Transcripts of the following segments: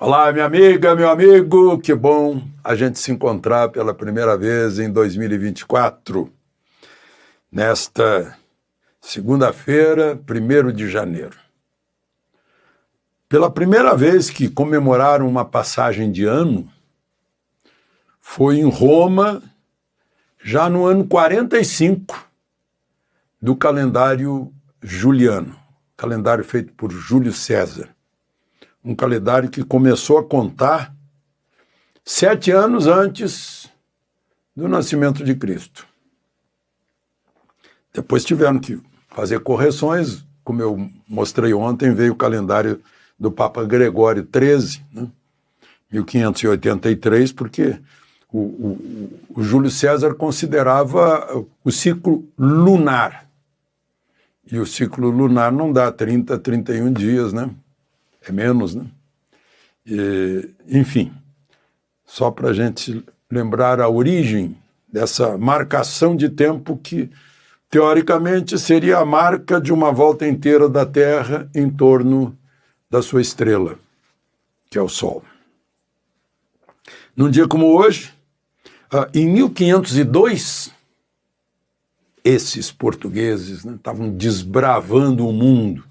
Olá, minha amiga, meu amigo, que bom a gente se encontrar pela primeira vez em 2024, nesta segunda-feira, 1º de janeiro. Pela primeira vez que comemoraram uma passagem de ano, foi em Roma, já no ano 45 do calendário juliano, calendário feito por Júlio César. Um calendário que começou a contar 7 anos antes do nascimento de Cristo. Depois tiveram que fazer correções, como eu mostrei ontem, veio o calendário do Papa Gregório XIII, 1583, porque o Júlio César considerava o ciclo lunar. E o ciclo lunar não dá 30, 31 dias, né? É menos, né? Enfim, só para a gente lembrar a origem dessa marcação de tempo que, teoricamente, seria a marca de uma volta inteira da Terra em torno da sua estrela, que é o Sol. Num dia como hoje, em 1502, esses portugueses estavam desbravando o mundo.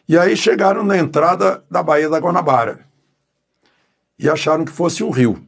E aí chegaram na entrada da Baía da Guanabara e acharam que fosse um rio.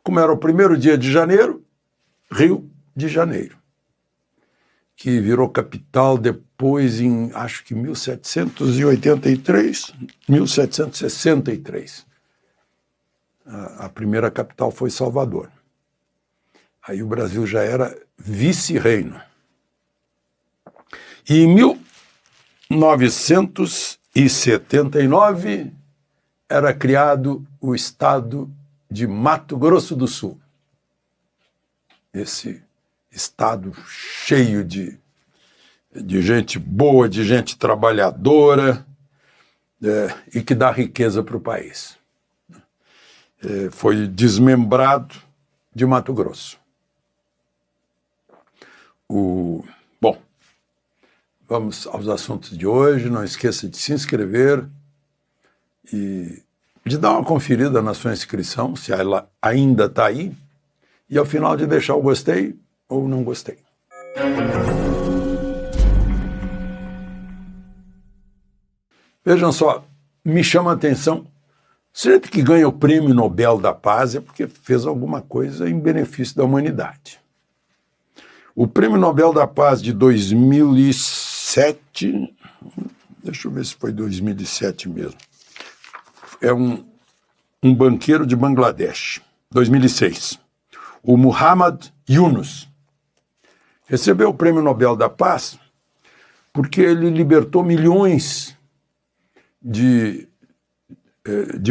Como era o primeiro dia de janeiro, Rio de Janeiro, que virou capital depois em, acho que 1783, 1763. A primeira capital foi Salvador. Aí o Brasil já era vice-reino. E em 1979 era criado o estado de Mato Grosso do Sul. Esse estado cheio de gente boa, de gente trabalhadora, e que dá riqueza para o país. Foi desmembrado de Mato Grosso. Bom, vamos aos assuntos de hoje. Não esqueça de se inscrever e de dar uma conferida na sua inscrição, se ela ainda está aí, e ao final de deixar o gostei ou não gostei. Vejam só, me chama a atenção, sempre que ganha o Prêmio Nobel da Paz é porque fez alguma coisa em benefício da humanidade. O Prêmio Nobel da Paz de 2007, deixa eu ver se foi 2007 mesmo, é um banqueiro de Bangladesh, 2006, o Muhammad Yunus. Recebeu o Prêmio Nobel da Paz porque ele libertou milhões de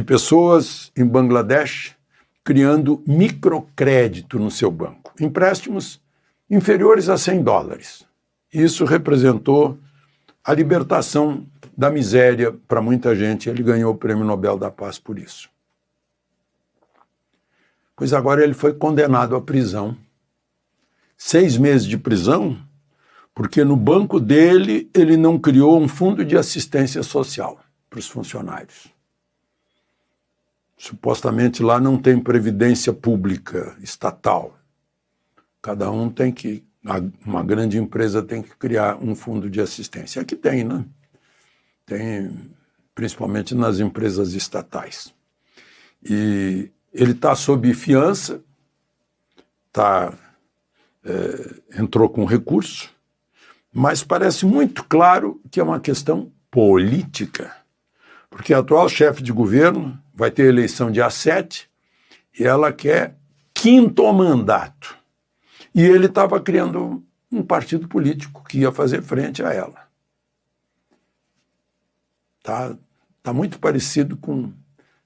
pessoas em Bangladesh criando microcrédito no seu banco, empréstimos inferiores a $100. Isso representou a libertação da miséria para muita gente. Ele ganhou o Prêmio Nobel da Paz por isso. Pois agora ele foi condenado à prisão. 6 meses de prisão, porque no banco dele ele não criou um fundo de assistência social para os funcionários. Supostamente lá não tem previdência pública estatal. Cada um tem que, uma grande empresa tem que criar um fundo de assistência. Aqui tem, né? Tem, principalmente nas empresas estatais. E ele está sob fiança, entrou com recurso, mas parece muito claro que é uma questão política, porque a atual chefe de governo vai ter eleição dia 7 e ela quer 5º mandato. E ele estava criando um partido político que ia fazer frente a ela. Tá muito parecido com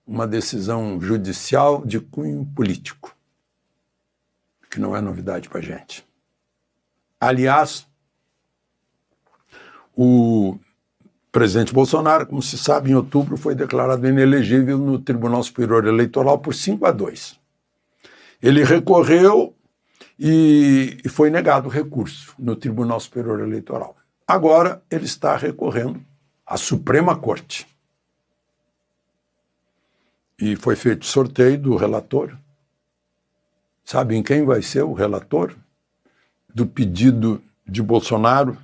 uma decisão judicial de cunho político, que não é novidade para a gente. Aliás, o presidente Bolsonaro, como se sabe, em outubro foi declarado inelegível no Tribunal Superior Eleitoral por 5-2. Ele recorreu e foi negado o recurso no Tribunal Superior Eleitoral. Agora ele está recorrendo à Suprema Corte. e foi feito sorteio do relator. Sabem quem vai ser o relator do pedido de Bolsonaro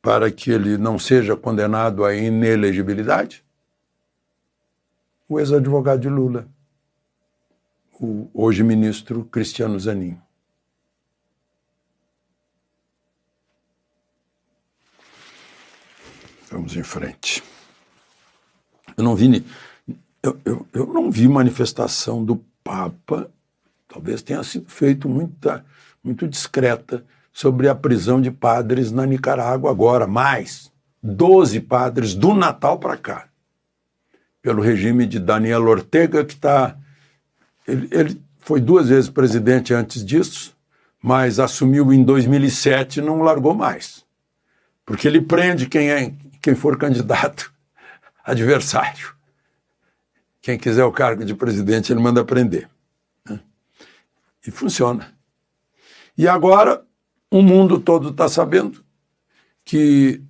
para que ele não seja condenado à inelegibilidade? O ex-advogado de Lula, o hoje ministro Cristiano Zanin. Vamos em frente. Eu não vi manifestação do Papa, talvez tenha sido feito muito discreta, sobre a prisão de padres na Nicarágua agora, mais 12 padres do Natal para cá, pelo regime de Daniel Ortega, que está... Ele foi 2 vezes presidente antes disso, mas assumiu em 2007 e não largou mais, porque ele prende quem for candidato adversário. Quem quiser o cargo de presidente, ele manda prender. E funciona. E agora, o mundo todo está sabendo que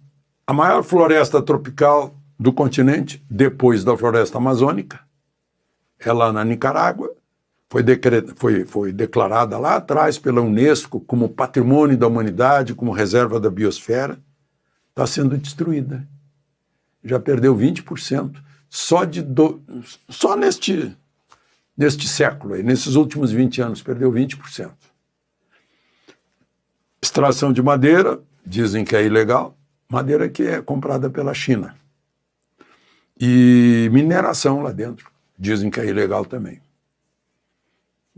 a maior floresta tropical do continente, depois da floresta amazônica, é lá na Nicarágua, foi declarada lá atrás pela Unesco como patrimônio da humanidade, como reserva da biosfera, está sendo destruída. Já perdeu 20%, só neste século, aí, nesses últimos 20 anos, perdeu 20%. Extração de madeira, dizem que é ilegal, madeira que é comprada pela China. E mineração lá dentro, dizem que é ilegal também.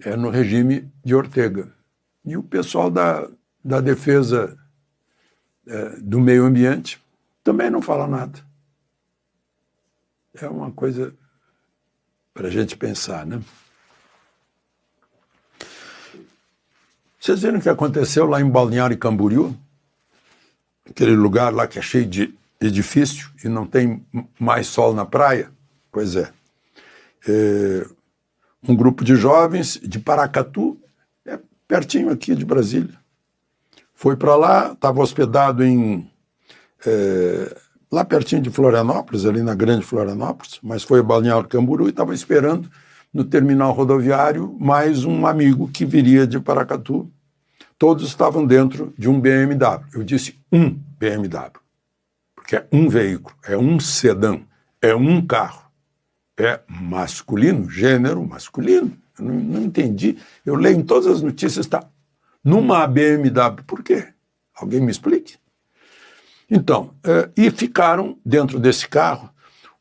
É no regime de Ortega. E o pessoal da defesa do meio ambiente também não fala nada. É uma coisa para a gente pensar, né? Vocês viram o que aconteceu lá em Balneário Camboriú? Aquele lugar lá que é cheio de edifício e não tem mais sol na praia? Pois é. Um grupo de jovens de Paracatu, pertinho aqui de Brasília, foi para lá, estava hospedado lá pertinho de Florianópolis, ali na Grande Florianópolis, mas foi a Balneário Camboriú e estava esperando no terminal rodoviário mais um amigo que viria de Paracatu. Todos estavam dentro de um BMW. Eu disse um BMW, porque é um veículo, é um sedã, é um carro. É masculino, gênero masculino. Eu não entendi. Eu leio em todas as notícias, está numa BMW. Por quê? Alguém me explique? Então, e ficaram dentro desse carro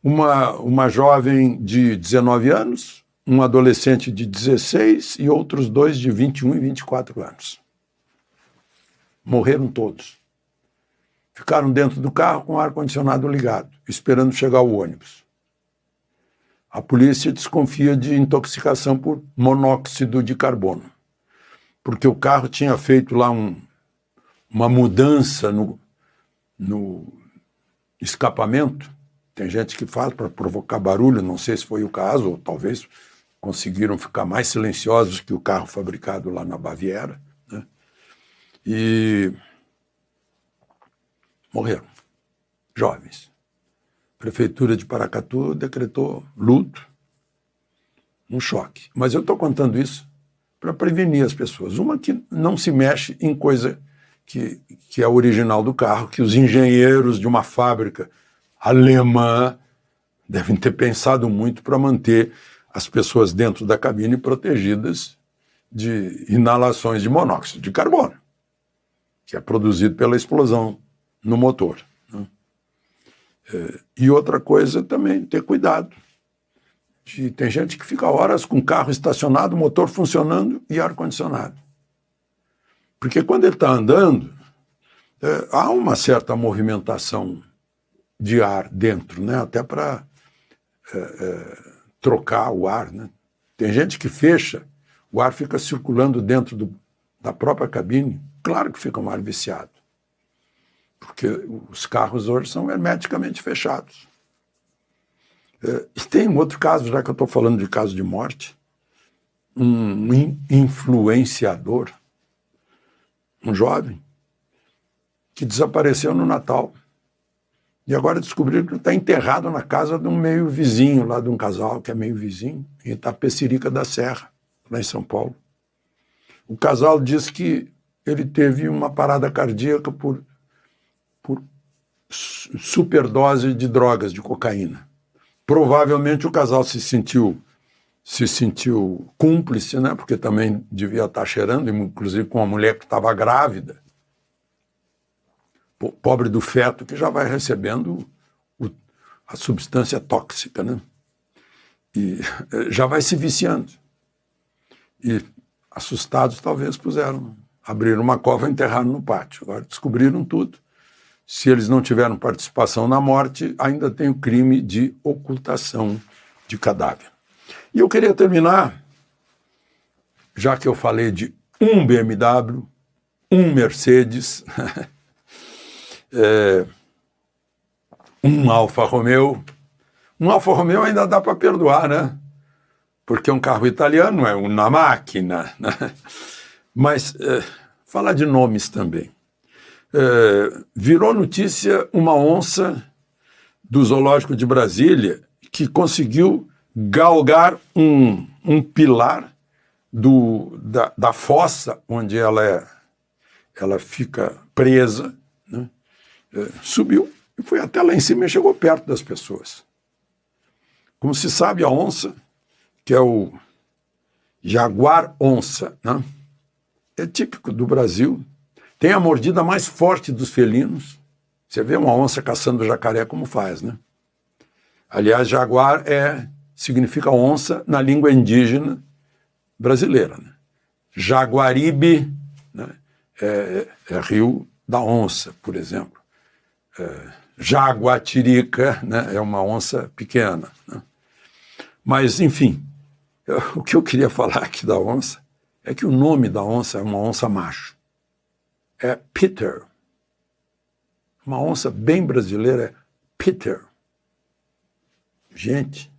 uma jovem de 19 anos, um adolescente de 16 e outros 2 de 21 e 24 anos. Morreram todos. Ficaram dentro do carro com o ar-condicionado ligado, esperando chegar o ônibus. A polícia desconfia de intoxicação por monóxido de carbono, porque o carro tinha feito lá uma mudança no escapamento. Tem gente que faz para provocar barulho, não sei se foi o caso, ou talvez conseguiram ficar mais silenciosos que o carro fabricado lá na Baviera, né? E morreram, jovens. A Prefeitura de Paracatu decretou luto, um choque. Mas eu estou contando isso para prevenir as pessoas. Uma, que não se mexe em coisa que é original do carro, que os engenheiros de uma fábrica alemã devem ter pensado muito para manter as pessoas dentro da cabine protegidas de inalações de monóxido de carbono, que é produzido pela explosão no motor, né? E outra coisa também, ter cuidado. Tem gente que fica horas com o carro estacionado, motor funcionando e ar-condicionado. Porque quando ele está andando, há uma certa movimentação de ar dentro, né? Até para trocar o ar, né? Tem gente que fecha, o ar fica circulando dentro da própria cabine. Claro que fica um ar viciado, porque os carros hoje são hermeticamente fechados. E tem um outro caso, já que eu estou falando de caso de morte, um influenciador, um jovem, que desapareceu no Natal. E agora descobriram que ele está enterrado na casa de um meio vizinho, lá de um casal que é meio vizinho, em Itapecerica da Serra, lá em São Paulo. O casal diz que ele teve uma parada cardíaca por superdose de drogas, de cocaína. Provavelmente o casal se sentiu cúmplice, né? Porque também devia estar cheirando, inclusive com uma mulher que estava grávida. Pobre do feto que já vai recebendo a substância tóxica, né? E já vai se viciando. E assustados talvez abriram uma cova e enterraram no pátio. Agora descobriram tudo. Se eles não tiveram participação na morte, ainda tem o crime de ocultação de cadáver. E eu queria terminar, já que eu falei de um BMW, um Mercedes, um Alfa Romeo. Um Alfa Romeo ainda dá para perdoar, né? Porque é um carro italiano, é uma máquina, né? Mas falar de nomes também. Virou notícia uma onça do Zoológico de Brasília que conseguiu galgar um pilar da fossa onde ela fica presa, né? Subiu e foi até lá em cima e chegou perto das pessoas. Como se sabe, a onça, que é o jaguar-onça, né? É típico do Brasil. Tem a mordida mais forte dos felinos. Você vê uma onça caçando jacaré como faz, né? Aliás, jaguar significa onça na língua indígena brasileira, né? Jaguaribe, né? É rio da onça, por exemplo. Jaguatirica, né? É uma onça pequena, né? Mas, enfim, o que eu queria falar aqui da onça é que o nome da onça é uma onça macho. É Peter. Uma onça bem brasileira é Peter. Gente,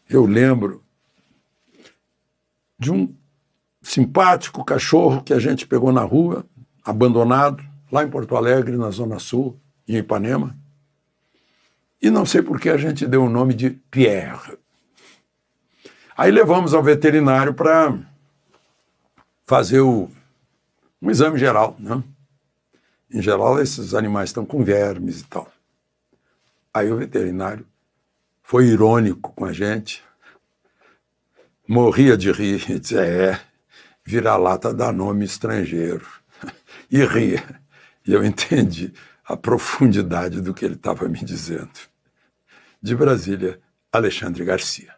eu lembro de um simpático cachorro que a gente pegou na rua, abandonado, lá em Porto Alegre, na Zona Sul, em Ipanema. E não sei por que a gente deu o nome de Pierre. Aí levamos ao veterinário para fazer um exame geral, né? Em geral, esses animais estão com vermes e tal. Aí o veterinário foi irônico com a gente, morria de rir, e dizia, vira-lata dá nome estrangeiro. E ria. E eu entendi a profundidade do que ele estava me dizendo. De Brasília, Alexandre Garcia.